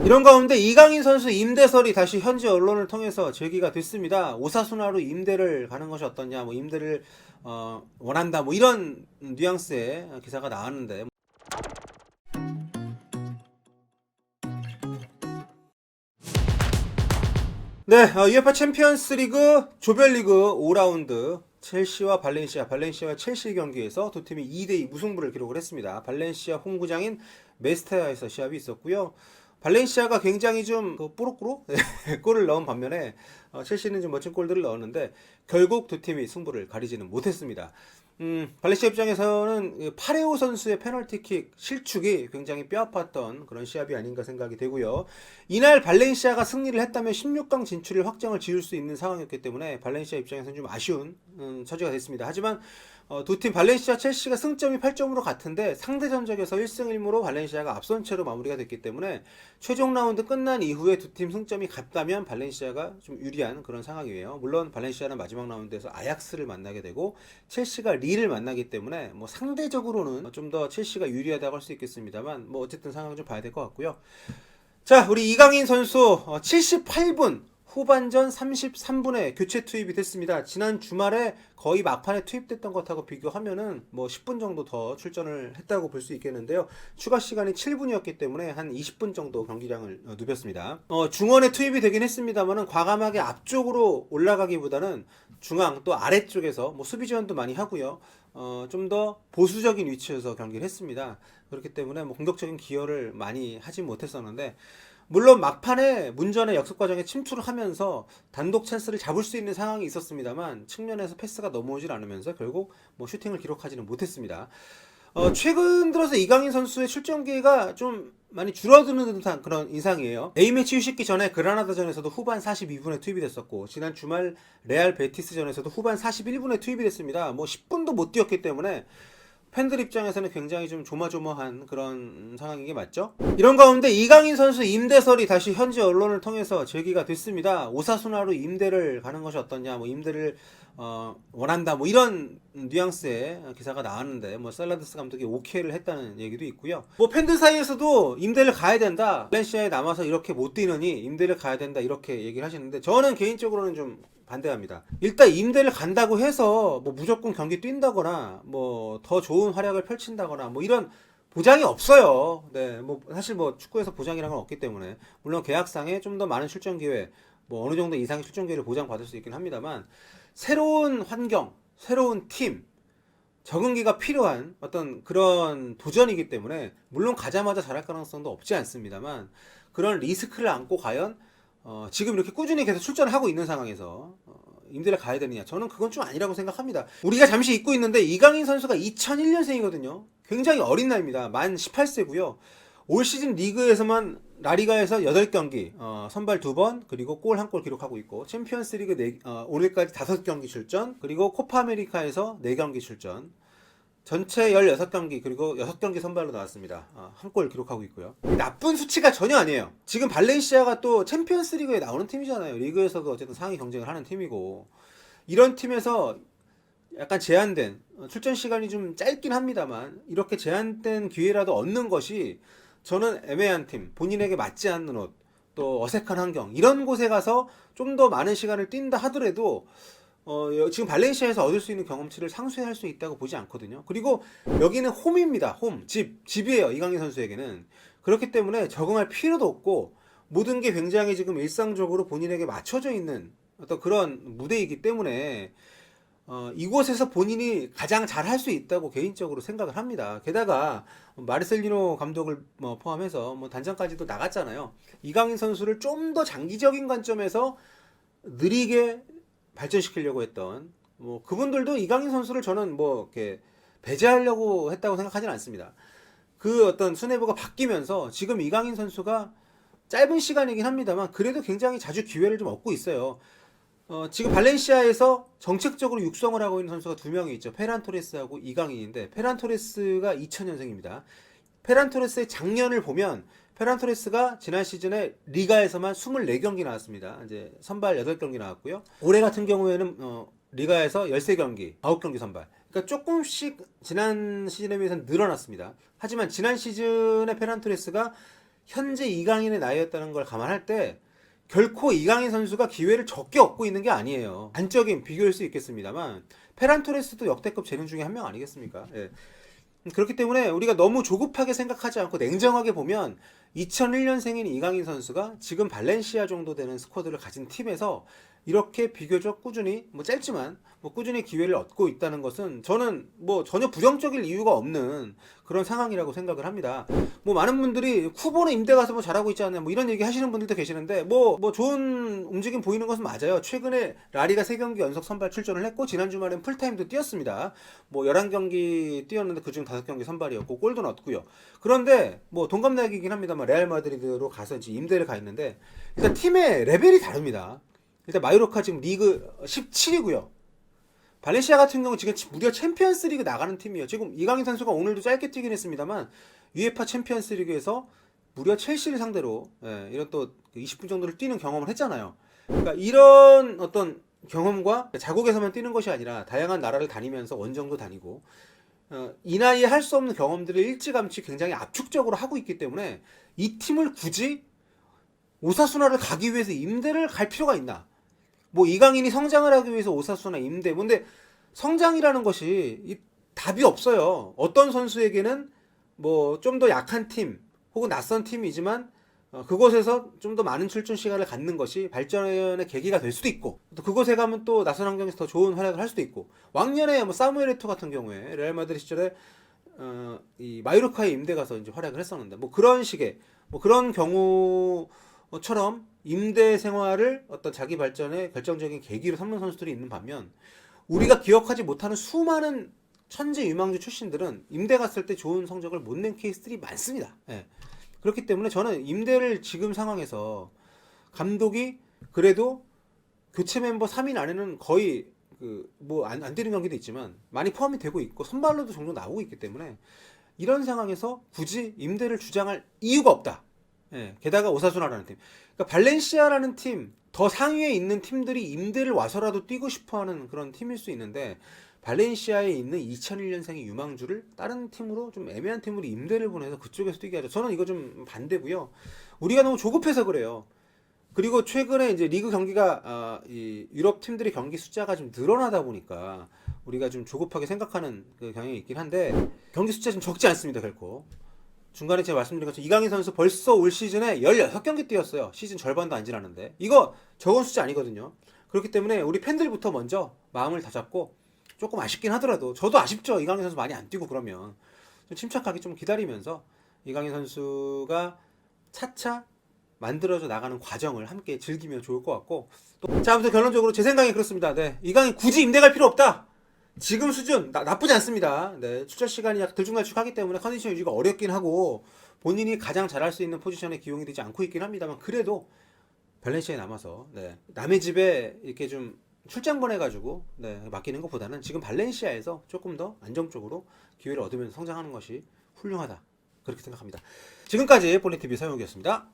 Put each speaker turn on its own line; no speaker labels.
이런 가운데 이강인 선수 임대설이 다시 현지 언론을 통해서 제기가 됐습니다. 오사수나로 임대를 가는 것이 어떠냐, 뭐 임대를 원한다, 뭐 이런 뉘앙스의 기사가 나왔는데, 네, UEFA 챔피언스리그 조별리그 5라운드 첼시와 발렌시아와 첼시 경기에서 두 팀이 2대2 무승부를 기록을 했습니다. 발렌시아 홈구장인 메스타야에서 시합이 있었고요. 발렌시아가 굉장히 좀 뽀록뽀록 골을 넣은 반면에 첼시는 좀 멋진 골들을 넣었는데 결국 두 팀이 승부를 가리지는 못했습니다. 발렌시아 입장에서는 파레오 선수의 페널티킥 실축이 굉장히 뼈아팠던 그런 시합이 아닌가 생각이 되고요. 이날 발렌시아가 승리를 했다면 16강 진출을 확정을 지을 수 있는 상황이었기 때문에 발렌시아 입장에서는 좀 아쉬운 처지가 됐습니다. 하지만 두 팀 발렌시아 첼시가 승점이 8점으로 같은데 상대 전적에서 1승 1무로 발렌시아가 앞선 채로 마무리가 됐기 때문에 최종 라운드 끝난 이후에 두 팀 승점이 같다면 발렌시아가 좀 유리한 그런 상황이에요. 물론 발렌시아는 마지막 라운드에서 아약스를 만나게 되고 첼시가 리를 만나기 때문에 뭐 상대적으로는 좀 더 첼시가 유리하다고 할 수 있겠습니다만 뭐 어쨌든 상황을 좀 봐야 될 것 같고요. 자, 우리 이강인 선수 78분 후반전 33분에 교체 투입이 됐습니다. 지난 주말에 거의 막판에 투입됐던 것하고 비교하면은 뭐 10분 정도 더 출전을 했다고 볼 수 있겠는데요. 추가 시간이 7분이었기 때문에 한 20분 정도 경기량을 누볐습니다. 중원에 투입이 되긴 했습니다만은 과감하게 앞쪽으로 올라가기보다는 중앙 또 아래쪽에서 뭐 수비 지원도 많이 하고요. 좀 더 보수적인 위치에서 경기를 했습니다. 그렇기 때문에 뭐 공격적인 기여를 많이 하지 못했었는데 물론 막판에 문전의 역습 과정에 침투를 하면서 단독 찬스를 잡을 수 있는 상황이 있었습니다만 측면에서 패스가 넘어오질 않으면서 결국 뭐 슈팅을 기록하지는 못했습니다. 최근 들어서 이강인 선수의 출전 기회가 좀 많이 줄어드는 듯한 그런 인상이에요. A매치 휴식기 전에 그라나다전에서도 후반 42분에 투입이 됐었고 지난 주말 레알 베티스전에서도 후반 41분에 투입이 됐습니다. 뭐 10분도 못 뛰었기 때문에 팬들 입장에서는 굉장히 좀 조마조마한 그런 상황인 게 맞죠? 이런 가운데 이강인 선수 임대설이 다시 현지 언론을 통해서 제기가 됐습니다. 오사수나로 임대를 가는 것이 어떠냐, 뭐 임대를 원한다, 뭐 이런 뉘앙스의 기사가 나왔는데 뭐 셀라드스 감독이 오케이를 했다는 얘기도 있고요. 뭐 팬들 사이에서도 임대를 가야 된다, 발렌시아에 남아서 이렇게 못 뛰느니 임대를 가야 된다 이렇게 얘기를 하시는데 저는 개인적으로는 좀 반대합니다. 일단 임대를 간다고 해서 뭐 무조건 경기 뛴다거나 뭐 더 좋은 활약을 펼친다거나 뭐 이런 보장이 없어요. 네, 뭐 사실 뭐 축구에서 보장이라는 건 없기 때문에 물론 계약상에 좀 더 많은 출전 기회, 뭐 어느 정도 이상의 출전 기회를 보장받을 수 있긴 합니다만 새로운 환경, 새로운 팀, 적응기가 필요한 어떤 그런 도전이기 때문에 물론 가자마자 잘할 가능성도 없지 않습니다만 그런 리스크를 안고 과연 지금 이렇게 꾸준히 계속 출전을 하고 있는 상황에서 임대를 가야 되느냐, 저는 그건 좀 아니라고 생각합니다. 우리가 잠시 잊고 있는데 이강인 선수가 2001년생이거든요 굉장히 어린 나이입니다. 만 18세고요 올 시즌 리그에서만 라리가에서 8경기 선발 2번 그리고 골 1골 기록하고 있고 챔피언스리그 오늘까지 5경기 출전 그리고 코파 아메리카에서 4경기 출전 전체 16경기 그리고 6경기 선발로 나왔습니다. 한 골 기록하고 있고요. 나쁜 수치가 전혀 아니에요. 지금 발렌시아가 또 챔피언스 리그에 나오는 팀이잖아요. 리그에서도 어쨌든 상위 경쟁을 하는 팀이고 이런 팀에서 약간 제한된 출전 시간이 좀 짧긴 합니다만 이렇게 제한된 기회라도 얻는 것이 저는 애매한 팀, 본인에게 맞지 않는 옷, 또 어색한 환경 이런 곳에 가서 좀 더 많은 시간을 뛴다 하더라도 지금 발렌시아에서 얻을 수 있는 경험치를 상쇄할 수 있다고 보지 않거든요. 그리고 여기는 홈입니다. 집이에요. 이강인 선수에게는. 그렇기 때문에 적응할 필요도 없고 모든 게 굉장히 지금 일상적으로 본인에게 맞춰져 있는 어떤 그런 무대이기 때문에 이곳에서 본인이 가장 잘 할 수 있다고 개인적으로 생각을 합니다. 게다가 마르셀리노 감독을 포함해서 뭐 단장까지도 나갔잖아요. 이강인 선수를 좀 더 장기적인 관점에서 느리게 발전시키려고 했던 뭐 그분들도 이강인 선수를 저는 뭐 이렇게 배제하려고 했다고 생각하지는 않습니다. 그 어떤 수뇌부가 바뀌면서 지금 이강인 선수가 짧은 시간이긴 합니다만 그래도 굉장히 자주 기회를 좀 얻고 있어요. 지금 발렌시아에서 정책적으로 육성을 하고 있는 선수가 2명이 있죠. 페란 토레스하고 이강인인데 페란 토레스가 2000년생입니다. 페란 토레스의 작년을 보면 페란 토레스가 지난 시즌에 리가에서만 24경기 나왔습니다. 이제 선발 8경기 나왔고요. 올해 같은 경우에는 리가에서 13경기, 9경기 선발. 그러니까 조금씩 지난 시즌에 비해서는 늘어났습니다. 하지만 지난 시즌에 페란 토레스가 현재 이강인의 나이였다는 걸 감안할 때 결코 이강인 선수가 기회를 적게 얻고 있는 게 아니에요. 단적인 비교일 수 있겠습니다만 페란 토레스도 역대급 재능 중에 한 명 아니겠습니까? 예. 그렇기 때문에 우리가 너무 조급하게 생각하지 않고 냉정하게 보면 2001년생인 이강인 선수가 지금 발렌시아 정도 되는 스쿼드를 가진 팀에서 이렇게 비교적 꾸준히 짧지만 꾸준히 기회를 얻고 있다는 것은 저는 전혀 부정적일 이유가 없는 그런 상황이라고 생각을 합니다. 많은 분들이 쿠보는 임대 가서 잘하고 있지 않냐 이런 얘기 하시는 분들도 계시는데 좋은 움직임 보이는 것은 맞아요. 최근에 라리가 3경기 연속 선발 출전을 했고 지난 주말엔 풀타임도 뛰었습니다. 11경기 뛰었는데 그중 5경기 선발이었고 골도 넣었고요. 그런데 동갑내기이긴 합니다만 레알 마드리드로 가서 이제 임대를 가 있는데 일단 팀의 레벨이 다릅니다. 일단 마요르카 지금 리그 17이고요. 발렌시아 같은 경우 지금 무려 챔피언스 리그 나가는 팀이에요. 지금 이강인 선수가 오늘도 짧게 뛰긴 했습니다만 UEFA 챔피언스 리그에서 무려 첼시를 상대로 이런 또 20분 정도를 뛰는 경험을 했잖아요. 그러니까 이런 어떤 경험과 자국에서만 뛰는 것이 아니라 다양한 나라를 다니면서 원정도 다니고 이 나이에 할 수 없는 경험들을 일찌감치 굉장히 압축적으로 하고 있기 때문에 이 팀을 굳이 오사수나를 가기 위해서 임대를 갈 필요가 있나? 이강인이 성장을 하기 위해서 오사수나 임대. 근데 성장이라는 것이 답이 없어요. 어떤 선수에게는 좀 더 약한 팀 혹은 낯선 팀이지만 그곳에서 좀 더 많은 출전 시간을 갖는 것이 발전의 계기가 될 수도 있고 또 그곳에 가면 또 낯선 환경에서 더 좋은 활약을 할 수도 있고 왕년에 사무엘 에토 같은 경우에 레알 마드리드 시절에 이 마요르카에 임대 가서 이제 활약을 했었는데 그런 식의 그런 경우처럼 임대 생활을 어떤 자기 발전의 결정적인 계기로 삼는 선수들이 있는 반면 우리가 기억하지 못하는 수많은 천재 유망주 출신들은 임대 갔을 때 좋은 성적을 못 낸 케이스들이 많습니다. 예. 그렇기 때문에 저는 임대를 지금 상황에서 감독이 그래도 교체 멤버 3인 안에는 거의 안 뛰는 경기도 있지만 많이 포함이 되고 있고 선발로도 종종 나오고 있기 때문에 이런 상황에서 굳이 임대를 주장할 이유가 없다. 예, 게다가 오사수나라는 팀, 그러니까 발렌시아라는 팀, 더 상위에 있는 팀들이 임대를 와서라도 뛰고 싶어하는 그런 팀일 수 있는데 발렌시아에 있는 2001년생의 유망주를 다른 팀으로 좀 애매한 팀으로 임대를 보내서 그쪽에서 뛰게 하죠. 저는 이거 좀 반대고요. 우리가 너무 조급해서 그래요. 그리고 최근에 이제 리그 경기가 이 유럽 팀들의 경기 숫자가 좀 늘어나다 보니까 우리가 좀 조급하게 생각하는 그 경향이 있긴 한데 경기 숫자 좀 적지 않습니다, 결코. 중간에 제가 말씀드린 것처럼 이강인 선수 벌써 올 시즌에 16경기 뛰었어요. 시즌 절반도 안 지났는데 이거 적은 숫자 아니거든요. 그렇기 때문에 우리 팬들부터 먼저 마음을 다잡고 조금 아쉽긴 하더라도 저도 아쉽죠. 이강인 선수 많이 안 뛰고 그러면 좀 침착하게 좀 기다리면서 이강인 선수가 차차 만들어져 나가는 과정을 함께 즐기면 좋을 것 같고 자, 아무튼 결론적으로 제 생각이 그렇습니다. 네, 이강인 굳이 임대 갈 필요 없다. 지금 수준 나쁘지 않습니다. 네, 출전 시간이 약 들쭉날쭉하기 때문에 컨디션 유지가 어렵긴 하고 본인이 가장 잘할 수 있는 포지션에 기용이 되지 않고 있긴 합니다만 그래도 발렌시아에 남아서 남의 집에 이렇게 좀 출장 보내가지고 맡기는 것보다는 지금 발렌시아에서 조금 더 안정적으로 기회를 얻으면서 성장하는 것이 훌륭하다 그렇게 생각합니다. 지금까지 볼리TV 서영욱이었습니다.